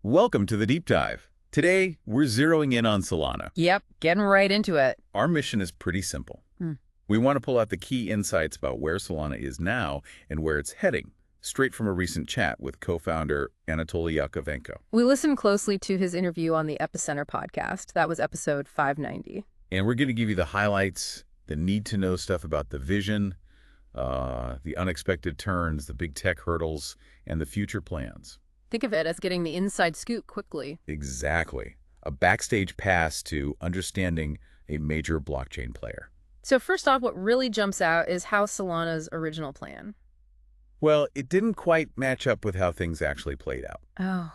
Welcome to the Deep Dive. Today, we're zeroing in on Solana. Yep, getting right into it. Our mission is pretty simple. We want to pull out the key insights about where Solana is now and where it's heading, straight from a recent chat with co-founder Anatoly Yakovenko. We listened closely to his interview on the Epicenter Podcast. That was episode 590. And we're going to give you the highlights, the need-to-know stuff about the vision, the unexpected turns, the big tech hurdles, and the future plans. Think of it as getting the inside scoop quickly. Exactly. A backstage pass to understanding a major blockchain player. So first off, what really jumps out is how Solana's original plan. Well, it didn't quite match up with how things actually played out. Oh,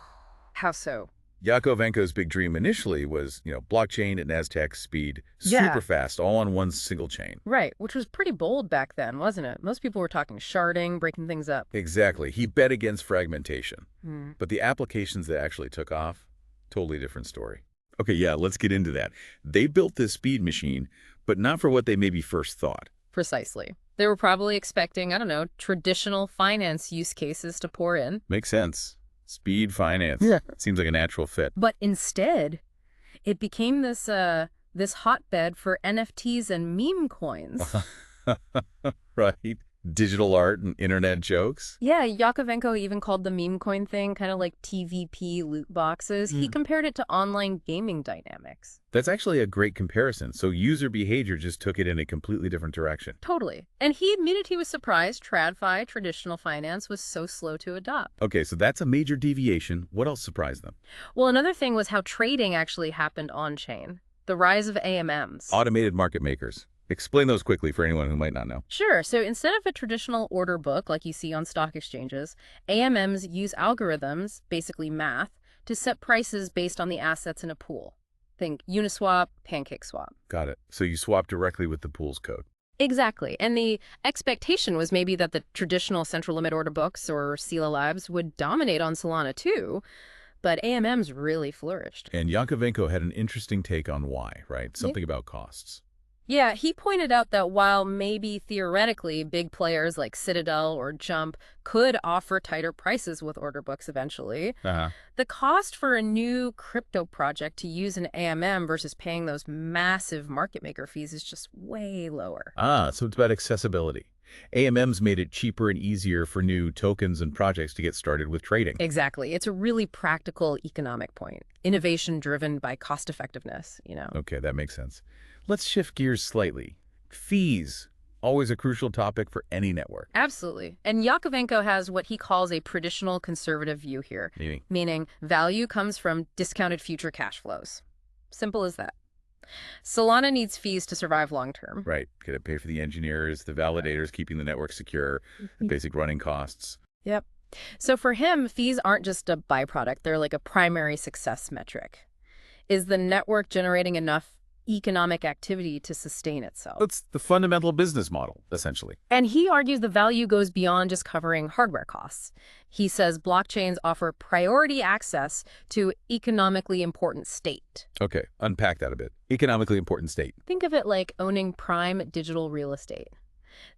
how so? Yakovenko's big dream initially was, blockchain at Nasdaq speed, Yeah. super fast, all on one single chain. Right, which was pretty bold back then, wasn't it? Most people were talking sharding, breaking things up. Exactly. He bet against fragmentation. Hmm. But the applications that actually took off, totally different story. Okay, yeah, let's get into that. They built this speed machine, but not for what they maybe first thought. Precisely. They were probably expecting, traditional finance use cases to pour in. Makes sense. Speed finance. Yeah. Seems like a natural fit. But instead, it became this hotbed for NFTs and meme coins. Right. Digital art and internet jokes. Yeah, Yakovenko even called the meme coin thing kind of like TVP loot boxes. He compared it to online gaming dynamics. That's actually a great comparison. So user behavior just took it in a completely different direction. Totally. And he admitted he was surprised TradFi, traditional finance, was so slow to adopt. Okay, so that's a major deviation. What else surprised them? Well, another thing was how trading actually happened on-chain. The rise of AMMs. Automated market makers. Explain those quickly for anyone who might not know. Sure. So instead of a traditional order book like you see on stock exchanges, AMMs use algorithms, basically math, to set prices based on the assets in a pool. Think Uniswap, PancakeSwap. Got it. So you swap directly with the pool's code. Exactly. And the expectation was maybe that the traditional central limit order books or CELA labs would dominate on Solana too, but AMMs really flourished. And Yakovenko had an interesting take on why, right? Something about costs. Yeah, he pointed out that while maybe theoretically big players like Citadel or Jump could offer tighter prices with order books eventually, the cost for a new crypto project to use an AMM versus paying those massive market maker fees is just way lower. So it's about accessibility. AMMs made it cheaper and easier for new tokens and projects to get started with trading. Exactly. It's a really practical economic point. Innovation driven by cost effectiveness, Okay, that makes sense. Let's shift gears slightly. Fees, always a crucial topic for any network. Absolutely. And Yakovenko has what he calls a traditional conservative view here, meaning value comes from discounted future cash flows. Simple as that. Solana needs fees to survive long term. Right. Got to pay for the engineers, the validators, keeping the network secure, the basic running costs. Yep. So for him, fees aren't just a byproduct. They're like a primary success metric. Is the network generating enough economic activity to sustain itself? It's the fundamental business model, essentially. And he argues the value goes beyond just covering hardware costs. He says blockchains offer priority access to economically important state. Okay, unpack that a bit. Economically important state. Think of it like owning prime digital real estate.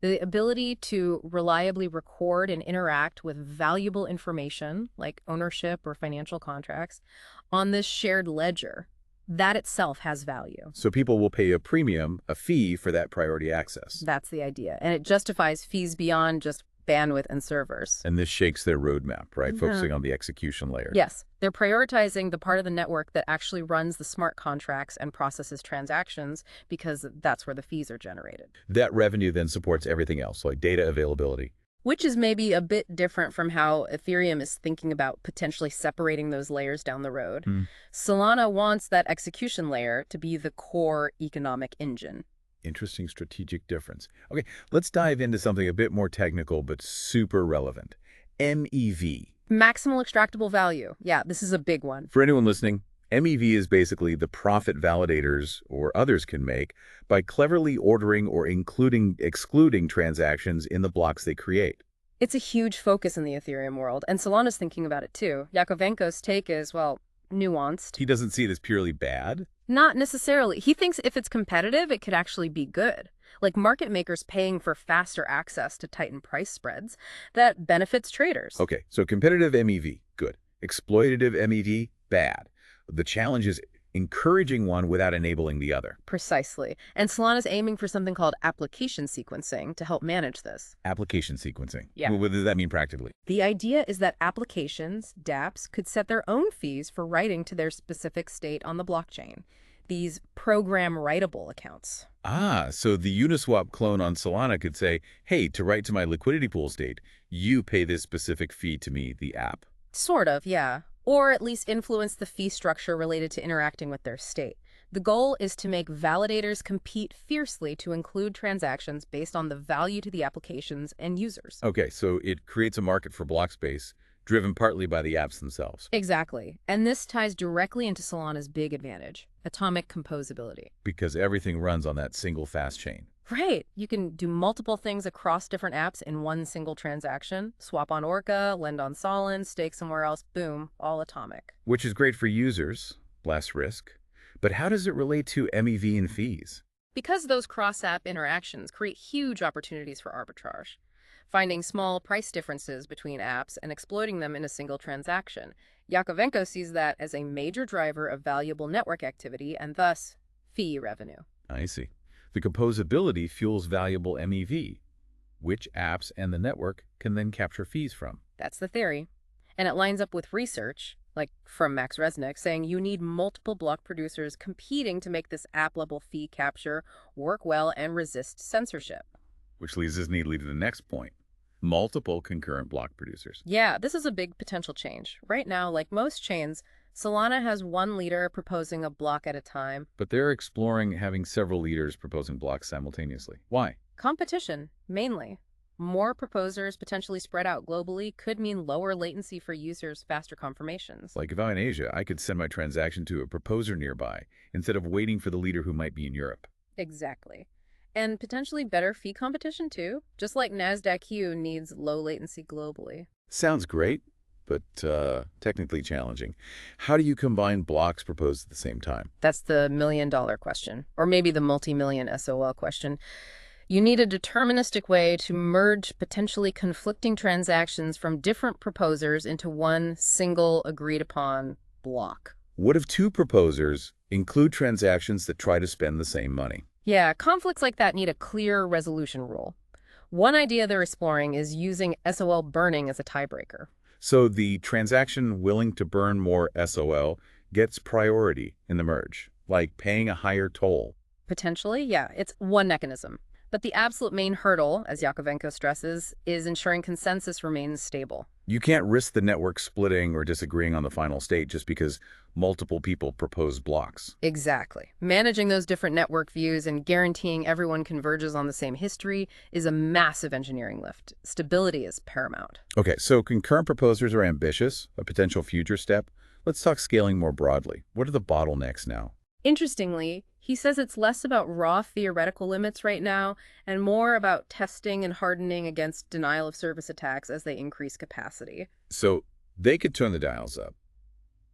The ability to reliably record and interact with valuable information, like ownership or financial contracts, on this shared ledger. That itself has value. So people will pay a premium, a fee for that priority access. That's the idea. And it justifies fees beyond just bandwidth and servers. And this shakes their roadmap, right? Focusing on the execution layer. Yes. They're prioritizing the part of the network that actually runs the smart contracts and processes transactions because that's where the fees are generated. That revenue then supports everything else, like data availability. Which is maybe a bit different from how Ethereum is thinking about potentially separating those layers down the road. Solana wants that execution layer to be the core economic engine. Interesting strategic difference. Okay, let's dive into something a bit more technical but super relevant. MEV. Maximal extractable value. Yeah, this is a big one. For anyone listening, MEV is basically the profit validators or others can make by cleverly ordering or excluding transactions in the blocks they create. It's a huge focus in the Ethereum world, and Solana's thinking about it too. Yakovenko's take is, nuanced. He doesn't see it as purely bad? Not necessarily. He thinks if it's competitive, it could actually be good. Like market makers paying for faster access to tighten price spreads, that benefits traders. Okay, so competitive MEV, good. Exploitative MEV, bad. The challenge is encouraging one without enabling the other. Precisely. And Solana's aiming for something called application sequencing to help manage this. Application sequencing. Yeah. What does that mean practically? The idea is that applications, dApps, could set their own fees for writing to their specific state on the blockchain. These program-writable accounts. Ah, so the Uniswap clone on Solana could say, hey, to write to my liquidity pool state, you pay this specific fee to me, the app. Sort of, yeah. Or at least influence the fee structure related to interacting with their state. The goal is to make validators compete fiercely to include transactions based on the value to the applications and users. Okay, so it creates a market for block space, driven partly by the apps themselves. Exactly. And this ties directly into Solana's big advantage, atomic composability. Because everything runs on that single fast chain. Right. You can do multiple things across different apps in one single transaction. Swap on Orca, lend on Solana, stake somewhere else, boom, all atomic. Which is great for users, less risk. But how does it relate to MEV and fees? Because those cross-app interactions create huge opportunities for arbitrage. Finding small price differences between apps and exploiting them in a single transaction. Yakovenko sees that as a major driver of valuable network activity and thus fee revenue. I see. The composability fuels valuable MEV, which apps and the network can then capture fees from. That's the theory. And it lines up with research, like from Max Resnick, saying you need multiple block producers competing to make this app-level fee capture work well and resist censorship. Which leads us neatly to the next point. Multiple concurrent block producers. Yeah, this is a big potential change. Right now, like most chains, Solana has one leader proposing a block at a time. But they're exploring having several leaders proposing blocks simultaneously. Why? Competition, mainly. More proposers potentially spread out globally could mean lower latency for users, faster confirmations. Like if I'm in Asia, I could send my transaction to a proposer nearby instead of waiting for the leader who might be in Europe. Exactly. And potentially better fee competition, too. Just like Nasdaq Q needs low latency globally. Sounds great, but technically challenging. How do you combine blocks proposed at the same time? That's the million-dollar question, or maybe the multi-million SOL question. You need a deterministic way to merge potentially conflicting transactions from different proposers into one single agreed-upon block. What if two proposers include transactions that try to spend the same money? Yeah, conflicts like that need a clear resolution rule. One idea they're exploring is using SOL burning as a tiebreaker. So the transaction willing to burn more SOL gets priority in the merge, like paying a higher toll. Potentially, yeah, it's one mechanism. But the absolute main hurdle, as Yakovenko stresses, is ensuring consensus remains stable. You can't risk the network splitting or disagreeing on the final state just because multiple people propose blocks. Exactly. Managing those different network views and guaranteeing everyone converges on the same history is a massive engineering lift. Stability is paramount. Okay, so concurrent proposers are ambitious, a potential future step. Let's talk scaling more broadly. What are the bottlenecks now? Interestingly, he says it's less about raw theoretical limits right now and more about testing and hardening against denial of service attacks as they increase capacity. So they could turn the dials up,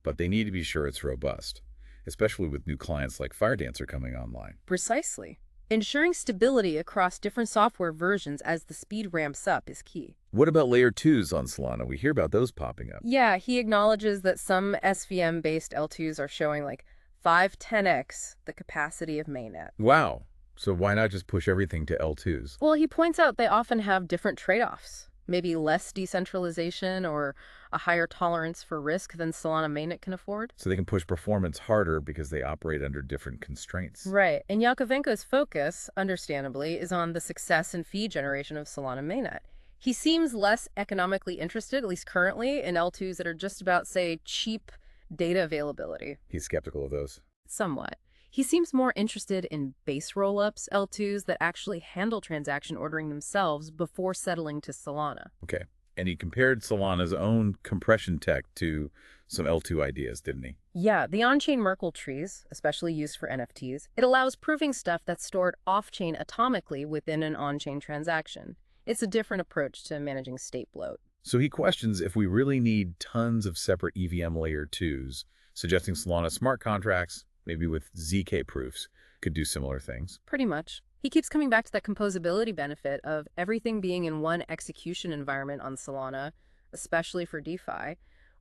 but they need to be sure it's robust, especially with new clients like Firedancer coming online. Precisely. Ensuring stability across different software versions as the speed ramps up is key. What about layer 2s on Solana? We hear about those popping up. Yeah, he acknowledges that some SVM-based L2s are showing like 5-10x the capacity of mainnet. Wow. So why not just push everything to L2s? Well, he points out they often have different trade-offs. Maybe less decentralization or a higher tolerance for risk than Solana mainnet can afford. So they can push performance harder because they operate under different constraints. Right. And Yakovenko's focus, understandably, is on the success and fee generation of Solana mainnet. He seems less economically interested, at least currently, in L2s that are just about, say, cheap data availability. He's skeptical of those. Somewhat. He seems more interested in base rollups, L2s that actually handle transaction ordering themselves before settling to Solana. Okay. And he compared Solana's own compression tech to some L2 ideas, didn't he? Yeah, the on-chain Merkle trees, especially used for NFTs, it allows proving stuff that's stored off-chain atomically within an on-chain transaction. It's a different approach to managing state bloat. So he questions if we really need tons of separate EVM layer 2s, suggesting Solana smart contracts, maybe with ZK proofs, could do similar things. Pretty much. He keeps coming back to that composability benefit of everything being in one execution environment on Solana, especially for DeFi,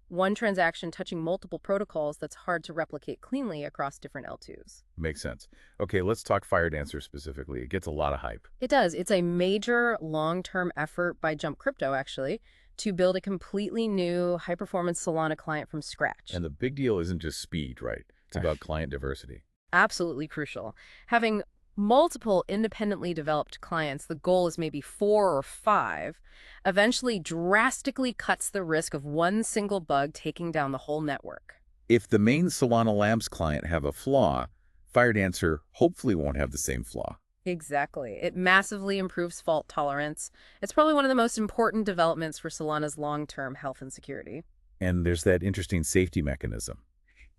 one transaction touching multiple protocols that's hard to replicate cleanly across different L2s. Makes sense. Okay, let's talk FireDancer specifically. It gets a lot of hype. It does. It's a major long-term effort by Jump Crypto, actually, to build a completely new high-performance Solana client from scratch. And the big deal isn't just speed, right? It's about client diversity. Absolutely crucial. Having multiple independently developed clients, the goal is maybe 4 or 5, eventually drastically cuts the risk of one single bug taking down the whole network. If the main Solana Labs client have a flaw, FireDancer hopefully won't have the same flaw. Exactly. It massively improves fault tolerance. It's probably one of the most important developments for Solana's long-term health and security. And there's that interesting safety mechanism.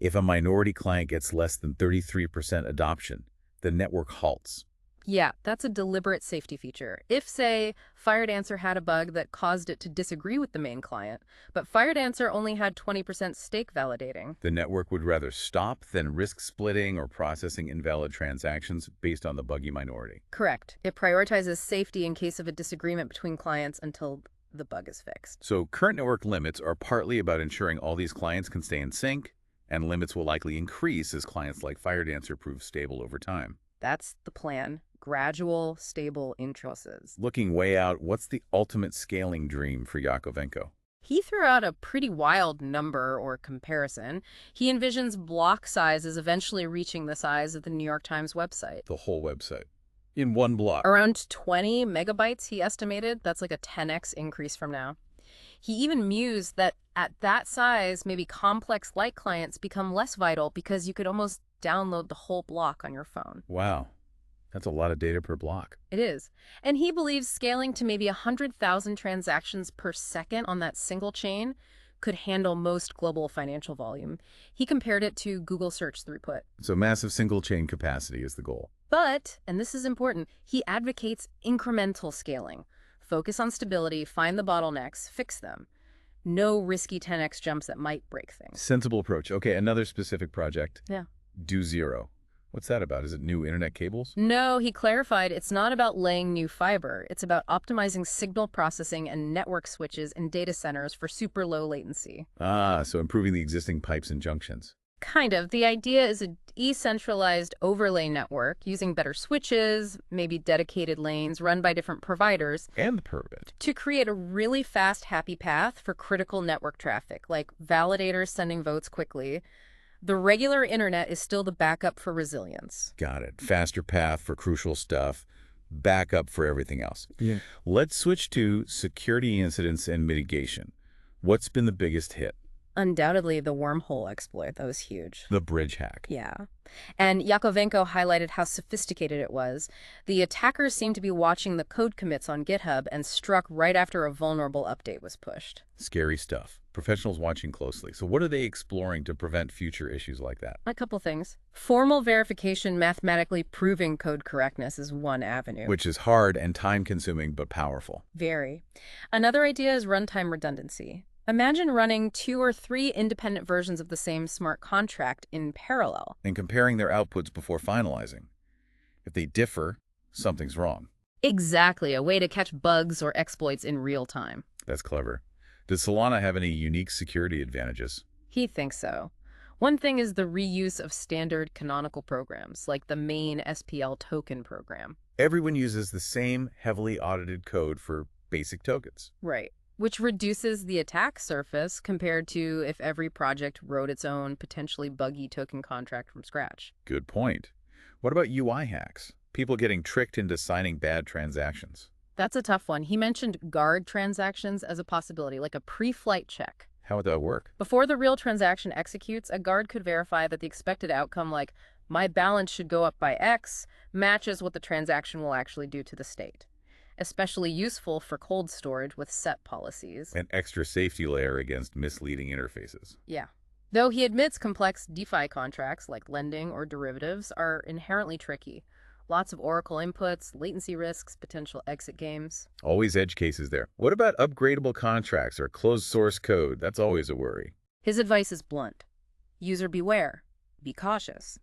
If a minority client gets less than 33% adoption, the network halts. Yeah, that's a deliberate safety feature. If, say, FireDancer had a bug that caused it to disagree with the main client, but FireDancer only had 20% stake validating, The network would rather stop than risk splitting or processing invalid transactions based on the buggy minority. correct. It prioritizes safety in case of a disagreement between clients until the bug is fixed. So current network limits are partly about ensuring all these clients can stay in sync, and limits will likely increase as clients like FireDancer prove stable over time. That's the plan. Gradual, stable increases. Looking way out, what's the ultimate scaling dream for Yakovenko? He threw out a pretty wild number or comparison. He envisions block sizes eventually reaching the size of the New York Times website. The whole website. In one block. Around 20 megabytes, he estimated. That's like a 10x increase from now. He even mused that at that size, maybe complex light clients become less vital because you could almost download the whole block on your phone. Wow. That's a lot of data per block. It is. And he believes scaling to maybe 100,000 transactions per second on that single chain could handle most global financial volume. He compared it to Google search throughput. So massive single chain capacity is the goal. But, and this is important, he advocates incremental scaling. Focus on stability, find the bottlenecks, fix them. No risky 10x jumps that might break things. Sensible approach. Okay, another specific project. Yeah. Do Zero. What's that about? Is it new internet cables? No, he clarified it's not about laying new fiber. It's about optimizing signal processing and network switches in data centers for super low latency. Ah, so improving the existing pipes and junctions. Kind of. The idea is a decentralized overlay network using better switches, maybe dedicated lanes run by different providers. And the permit. To create a really fast, happy path for critical network traffic, like validators sending votes quickly. The regular internet is still the backup for resilience. Got it. Faster path for crucial stuff, backup for everything else. Yeah. Let's switch to security incidents and mitigation. What's been the biggest hit? Undoubtedly, the wormhole exploit. That was huge. The bridge hack. Yeah. And Yakovenko highlighted how sophisticated it was. The attackers seemed to be watching the code commits on GitHub and struck right after a vulnerable update was pushed. Scary stuff. Professionals watching closely. So what are they exploring to prevent future issues like that? A couple things. Formal verification, mathematically proving code correctness is one avenue. Which is hard and time-consuming but powerful. Very. Another idea is runtime redundancy. Imagine running 2 or 3 independent versions of the same smart contract in parallel. And comparing their outputs before finalizing. If they differ, something's wrong. Exactly, a way to catch bugs or exploits in real time. That's clever. Does Solana have any unique security advantages? He thinks so. One thing is the reuse of standard canonical programs, like the main SPL token program. Everyone uses the same heavily audited code for basic tokens. Right. Which reduces the attack surface compared to if every project wrote its own potentially buggy token contract from scratch. Good point. What about UI hacks? People getting tricked into signing bad transactions. That's a tough one. He mentioned guard transactions as a possibility, like a pre-flight check. How would that work? Before the real transaction executes, a guard could verify that the expected outcome, like my balance should go up by X, matches what the transaction will actually do to the state. Especially useful for cold storage with set policies. An extra safety layer against misleading interfaces. Yeah. Though he admits complex DeFi contracts like lending or derivatives are inherently tricky. Lots of Oracle inputs, latency risks, potential exit games. Always edge cases there. What about upgradable contracts or closed source code? That's always a worry. His advice is blunt. User beware. Be cautious.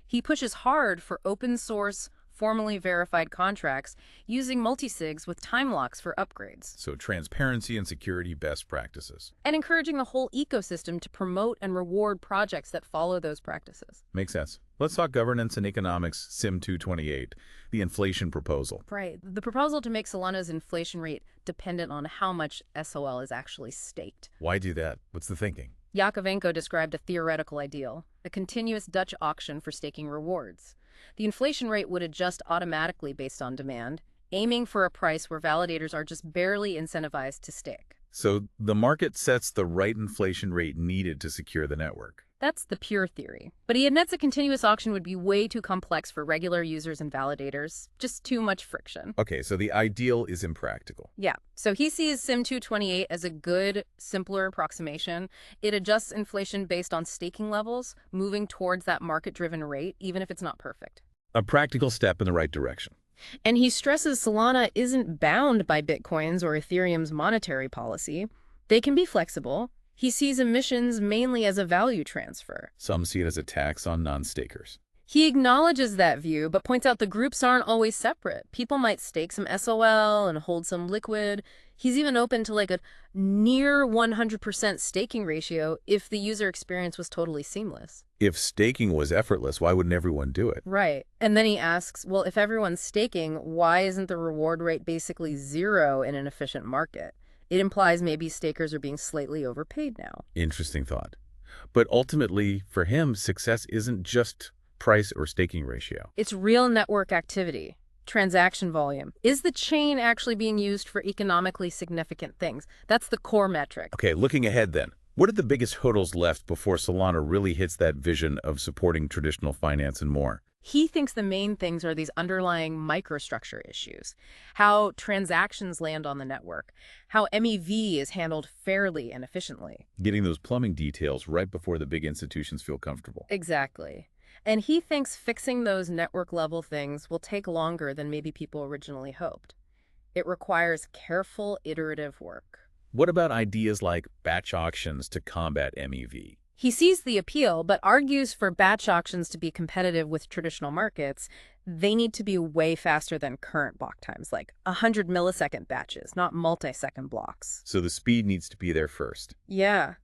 He pushes hard for open source, formally verified contracts using multisigs with time locks for upgrades. So transparency and security best practices. And encouraging the whole ecosystem to promote and reward projects that follow those practices. Makes sense. Let's talk governance and economics, SIM 228, the inflation proposal. Right. The proposal to make Solana's inflation rate dependent on how much SOL is actually staked. Why do that? What's the thinking? Yakovenko described a theoretical ideal, a continuous Dutch auction for staking rewards. The inflation rate would adjust automatically based on demand, aiming for a price where validators are just barely incentivized to stake. So the market sets the right inflation rate needed to secure the network. That's the pure theory. But he admits a continuous auction would be way too complex for regular users and validators. Just too much friction. Okay, so the ideal is impractical. Yeah. So he sees SIM 228 as a good, simpler approximation. It adjusts inflation based on staking levels, moving towards that market-driven rate, even if it's not perfect. A practical step in the right direction. And he stresses Solana isn't bound by Bitcoin's or Ethereum's monetary policy. They can be flexible. He sees emissions mainly as a value transfer. Some see it as a tax on non-stakers. He acknowledges that view, but points out the groups aren't always separate. People might stake some SOL and hold some liquid. He's even open to like a near 100% staking ratio if the user experience was totally seamless. If staking was effortless, why wouldn't everyone do it? Right. And then he asks, well, if everyone's staking, why isn't the reward rate basically zero in an efficient market? It implies maybe stakers are being slightly overpaid now. Interesting thought. But ultimately, for him, success isn't just price or staking ratio. It's real network activity, transaction volume. Is the chain actually being used for economically significant things? That's the core metric. Okay, looking ahead then. What are the biggest hurdles left before Solana really hits that vision of supporting traditional finance and more? He thinks the main things are these underlying microstructure issues, how transactions land on the network, how MEV is handled fairly and efficiently. Getting those plumbing details right before the big institutions feel comfortable. Exactly. And he thinks fixing those network-level things will take longer than maybe people originally hoped. It requires careful, iterative work. What about ideas like batch auctions to combat MEV? He sees the appeal, but argues for batch auctions to be competitive with traditional markets, they need to be way faster than current block times, like 100 millisecond batches, not multi-second blocks. So the speed needs to be there first. Yeah,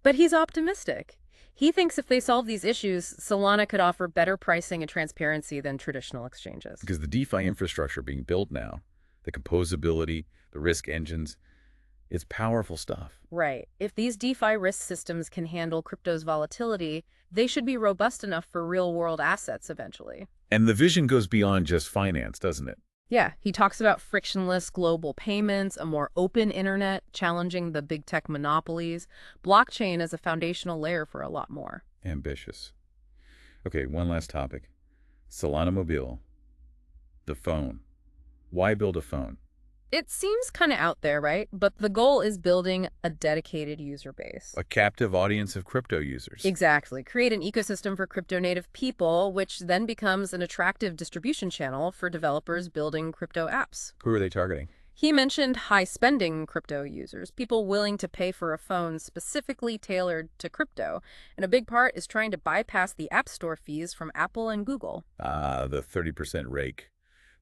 but he's optimistic. He thinks if they solve these issues, Solana could offer better pricing and transparency than traditional exchanges. Because the DeFi infrastructure being built now, the composability, the risk engines, it's powerful stuff. Right. If these DeFi risk systems can handle crypto's volatility, they should be robust enough for real-world assets eventually. And the vision goes beyond just finance, doesn't it? Yeah, he talks about frictionless global payments, a more open internet, challenging the big tech monopolies. Blockchain as a foundational layer for a lot more. Ambitious. Okay, one last topic. Solana Mobile. The phone. Why build a phone? It seems kind of out there, right? But the goal is building a dedicated user base. A captive audience of crypto users. Exactly. Create an ecosystem for crypto-native people, which then becomes an attractive distribution channel for developers building crypto apps. Who are they targeting? He mentioned high-spending crypto users, people willing to pay for a phone specifically tailored to crypto. And a big part is trying to bypass the App Store fees from Apple and Google. The 30% rake.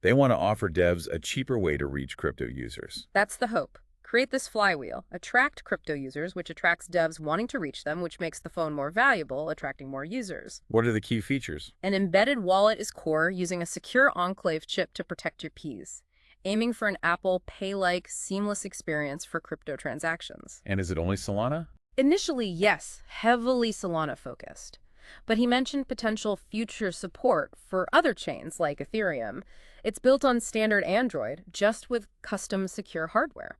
They want to offer devs a cheaper way to reach crypto users. That's the hope. Create this flywheel. Attract crypto users, which attracts devs wanting to reach them, which makes the phone more valuable, attracting more users. What are the key features? An embedded wallet is core, using a secure enclave chip to protect your keys. Aiming for an Apple Pay-like seamless experience for crypto transactions. And is it only Solana? Initially, yes, heavily Solana-focused. But he mentioned potential future support for other chains like Ethereum. It's built on standard Android, just with custom secure hardware.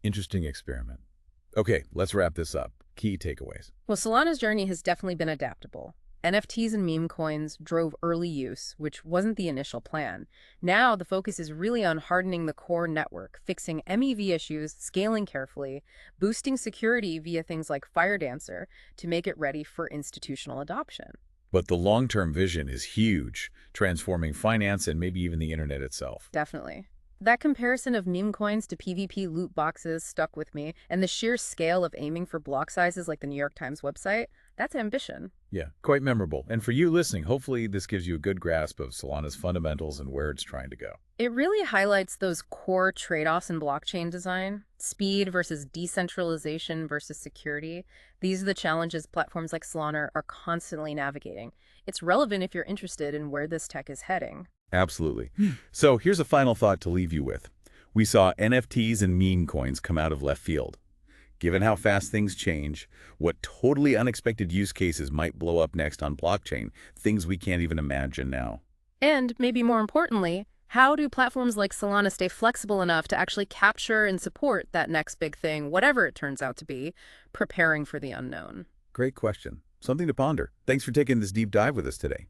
Interesting experiment. Okay, let's wrap this up. Key takeaways. Well, Solana's journey has definitely been adaptable. NFTs and meme coins drove early use, which wasn't the initial plan. Now, the focus is really on hardening the core network, fixing MEV issues, scaling carefully, boosting security via things like Firedancer to make it ready for institutional adoption. But the long-term vision is huge, transforming finance and maybe even the internet itself. Definitely. That comparison of meme coins to PvP loot boxes stuck with me, and the sheer scale of aiming for block sizes like the New York Times website, That's ambition. Yeah, quite memorable. And for you listening, hopefully this gives you a good grasp of Solana's fundamentals and where it's trying to go. It really highlights those core trade-offs in blockchain design, speed versus decentralization versus security. These are the challenges platforms like Solana are constantly navigating. It's relevant if you're interested in where this tech is heading. Absolutely. So here's a final thought to leave you with. We saw NFTs and meme coins come out of left field. Given how fast things change, what totally unexpected use cases might blow up next on blockchain, things we can't even imagine now. And maybe more importantly, how do platforms like Solana stay flexible enough to actually capture and support that next big thing, whatever it turns out to be, preparing for the unknown? Great question. Something to ponder. Thanks for taking this deep dive with us today.